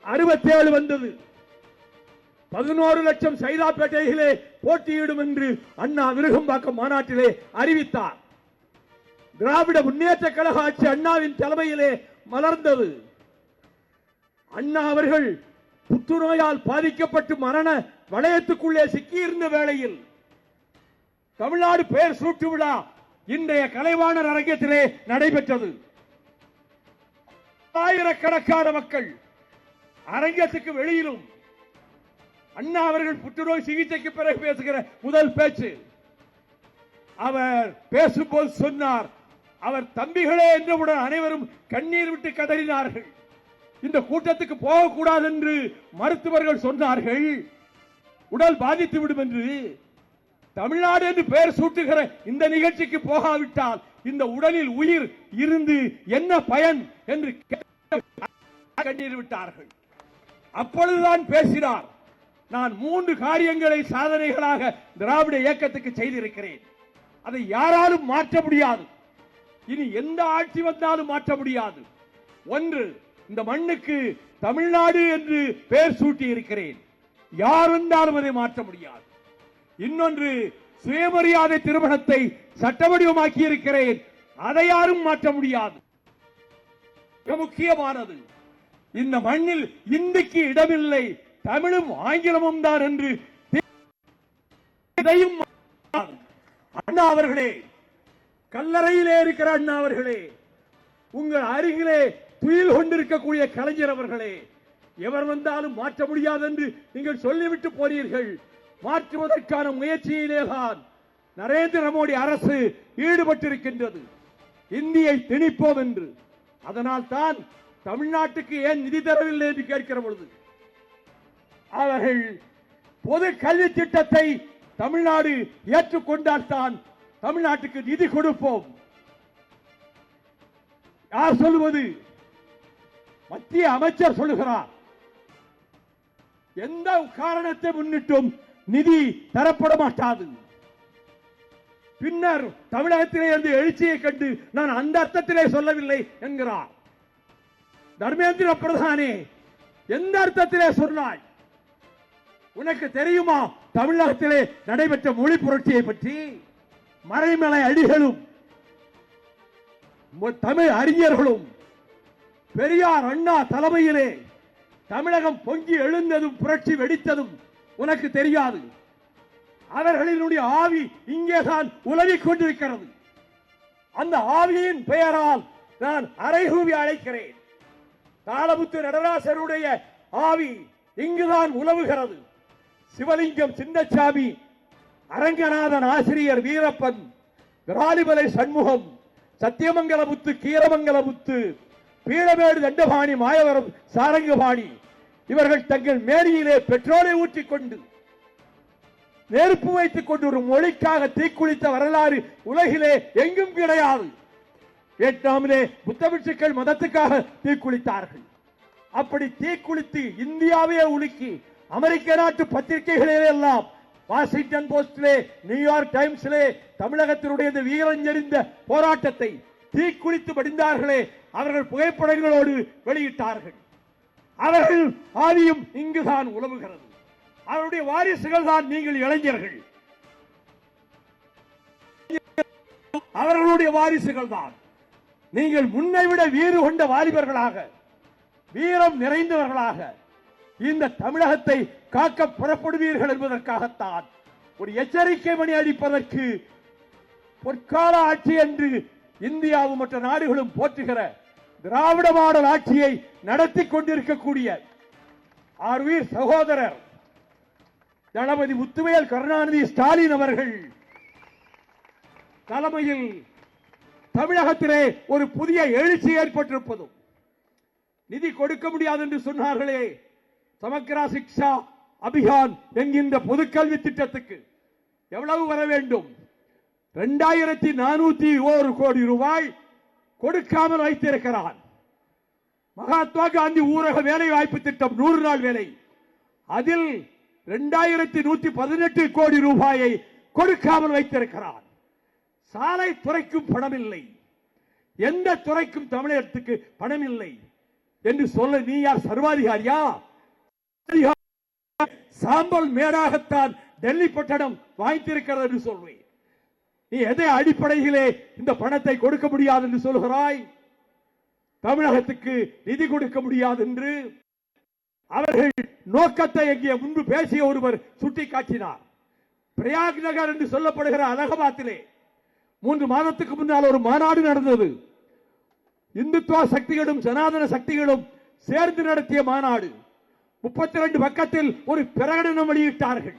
67 வந்தது. 11 லட்சம் சைதாப்பேட்டையிலே போட்டியிடும் என்று அண்ணா விருகம்பாக்கம் மாநாட்டிலே அறிவித்தார். திராவிட முன்னேற்ற கழக ஆட்சி அண்ணாவின் தலைமையிலே மலர்ந்தது. அண்ணா அவர்கள் புற்றுநோயால் பாதிக்கப்பட்டு மரண வளையத்துக்குள்ளே சிக்கியிருந்த வேளையில் தமிழ்நாடு பெயர் சூட்டு விழா இன்றைய கலைவாணர் அரங்கத்திலே நடைபெற்றது. ஆயிரக்கணக்கான மக்கள் அரங்கத்துக்கு வெளியிலும் அண்ணா அவர்கள் புற்றுநோய் சிகிச்சைக்கு பிறகு பேசுகிற முதல் பேச்சு. அவர் பேசும்போது சொன்னார், அவர் தம்பிகளே என்றவுடன் அனைவரும் கண்ணீர் விட்டு கதறினார்கள். இந்த கூட்டத்துக்கு போகக்கூடாது என்று மருத்துவர்கள் சொன்னார்கள், உடல் பாதித்து விடும் என்று. தமிழ்நாடு என்று பெயர் சூட்டுகிற இந்த நிகழ்ச்சிக்கு போகாவிட்டால் இந்த உடலில் உயிர் இருந்து என்ன பயன் என்று கண்ணீர் விட்டார்கள். அப்பொழுதுதான் பேசினார், நான் 3 காரியங்களை சாதனைகளாக திராவிட இயக்கத்துக்கு செய்திருக்கிறேன். அதை யாராலும் மாற்ற முடியாது, இனி எந்த ஆட்சி வந்தாலும் மாற்ற முடியாது. ஒன்று, இந்த மண்ணுக்கு தமிழ்நாடு என்று பெயர் சூட்டி இருக்கிறேன், யார் வந்தாலும் அதை மாற்ற முடியாது. இன்னொன்று, சுயமரியாதை திருமணத்தை சட்ட வடிவமாக்கி இருக்கிறேன், அதை யாரும் மாற்ற முடியாது. மிக முக்கியமானது, இந்த மண்ணில் இந்திக்கு இடமில்லை, தமிழும் ஆங்கிலமும் தான் என்று. அண்ணா அவர்களே, கல்லறையிலே இருக்கிற அண்ணா அவர்களே, உங்கள் அருகிலே துயில் கொண்டிருக்கக்கூடிய கலைஞர் அவர்களே, எவர் வந்தாலும் மாற்ற முடியாது என்று நீங்கள் சொல்லிவிட்டு போனீர்கள். மாற்றுவதற்கான முயற்சியிலேதான் நரேந்திர மோடி அரசு ஈடுபட்டிருக்கின்றது, இந்தியை திணிப்போம் என்று. அதனால் தான் தமிழ்நாட்டுக்கு ஏன் நிதி தரவில்லை என்று கேட்கிற பொழுது அவர்கள் பொது கல்வி திட்டத்தை தமிழ்நாடு ஏற்றுக்கொண்டால் தான் தமிழ்நாட்டுக்கு நிதி கொடுப்போம். யார் சொல்லுவது? மத்திய அமைச்சர் சொல்லுகிறார். எந்த காரணத்தை முன்னிட்டும் நிதி தரப்பட மாட்டாது. பின்னர் தமிழகத்திலே இருந்து எழுச்சியை கண்டு நான் அந்த அர்த்தத்திலே சொல்லவில்லை என்கிறார். தர்மேந்திர பிரதானே, எந்த அர்த்தத்திலே சொன்னாய்? உனக்கு தெரியுமா தமிழகத்திலே நடைபெற்ற மொழி புரட்சியை பற்றி? மறைமலை அடிகளும் தமிழ் அறிஞர்களும் பெரியார் அண்ணா தலைமையிலே தமிழகம் பொங்கி எழுந்ததும் புரட்சி வெடித்ததும் உனக்கு தெரியாது. அவர்களினுடைய ஆவி இங்கேதான் உலவிக் கொண்டிருக்கிறது. அந்த ஆவியின் பெயரால் நான் அரைகூவி அழைக்கிறேன். தாளமுத்து நடராசருடைய ஆவி இங்குதான் உலவுகிறது. சிவலிங்கம் சின்னசாமி, அரங்கநாதன் ஆசிரியர் வீரப்பன், விராலிமலை சண்முகம், சத்தியமங்கலமுத்து, கீரமங்கலமுத்து, பீளமேடு தண்டபாணி, மாயவரம் சாரங்கபாணி இவர்கள் தங்கள் மேனியிலே பெட்ரோலை ஊற்றிக்கொண்டு நெருப்பு வைத்துக் கொண்டு ஒரு மொழிக்காக தீக்குளித்த வரலாறு உலகிலே எங்கும் கிடையாது. வியட்நாமிலே புத்தபிட்சுக்கள் மதத்துக்காக தீக்குளித்தார்கள். அப்படி தீக்குளித்து இந்தியாவே உலுக்கி அமெரிக்க நாட்டு பத்திரிகைகளிலே எல்லாம், வாஷிங்டன் போஸ்டிலே, நியூயார்க் டைம்ஸிலே தமிழகத்தினுடைய வீரஞ்செறிந்த போராட்டத்தை தீக்குளித்து படிந்தார்களே, அவர்கள் புகைப்படங்களோடு வெளியிட்டார்கள். அவர்கள் ஆதியும் இங்குதான் உலவுகிறது. அவருடைய வாரிசுகள் தான் நீங்கள் இளைஞர்கள், அவர்களுடைய வாரிசுகள் தான் நீங்கள். முன்னை விட வீறு கொண்ட வாலிபர்களாக, வீரம் நிறைந்தவர்களாக இந்த தமிழகத்தை காக்க புறப்படுவீர்கள் என்பதற்காகத்தான் ஒரு எச்சரிக்கை மணி அடிப்பதற்கு பொற்கால ஆட்சி என்று இந்தியாவும் மற்ற நாடுகளும் போற்றுகிற திராவிட மாடல் ஆட்சியை நடத்தி கொண்டிருக்கக்கூடிய ஆர்வீர் சகோதரர் தளபதி முத்துவேல் கருணாநிதி ஸ்டாலின் அவர்கள் தலைமையில் தமிழகத்திலே ஒரு புதிய எழுச்சி ஏற்பட்டிருப்பதும், நிதி கொடுக்க முடியாது என்று சொன்னார்களே, சமக்கிரா சிக்ஷா அபியான் என்கின்ற பொதுக்கல்வி திட்டத்துக்கு எவ்வளவு வர வேண்டும்? 2401 கோடி ரூபாய் கொடுக்காமல் வைத்திருக்கிறார். மகாத்மா காந்தி ஊரக வேலை வாய்ப்பு திட்டம் 100 நாள் வேலை, அதில் 2118 கோடி ரூபாயை கொடுக்காமல் வைத்திருக்கிறார். சாலை துறைக்கும் பணம் இல்லை, எந்த துறைக்கும் தமிழகத்துக்கு பணம் இல்லை. என்று சொல்ல நீ யார்? சர்வாதிகாரியா? சாம்பல் மேடாகத்தான் டெல்லி பட்டணம் வாய்த்திருக்கிறது என்று சொல்வேன். நீ எதை அடிப்படையிலே இந்த பணத்தை கொடுக்க முடியாது என்று சொல்கிறாய்? தமிழகத்துக்கு நிதி கொடுக்க முடியாது என்று அவர்கள் நோக்கத்தை எங்கே முன்பு பேசிய ஒருவர் சுட்டிக்காட்டினார். பிரயாக் நகர் என்று சொல்லப்படுகிற அலகாபாத்திலே 3 மாதத்துக்கு முன்னால் ஒரு மாநாடு நடந்தது. இந்துத்துவ சக்திகளும் சனாதன சக்திகளும் சேர்ந்து நடத்திய மாநாடு. 32 பக்கத்தில் ஒரு பிரகடனம் வெளியிட்டார்கள்.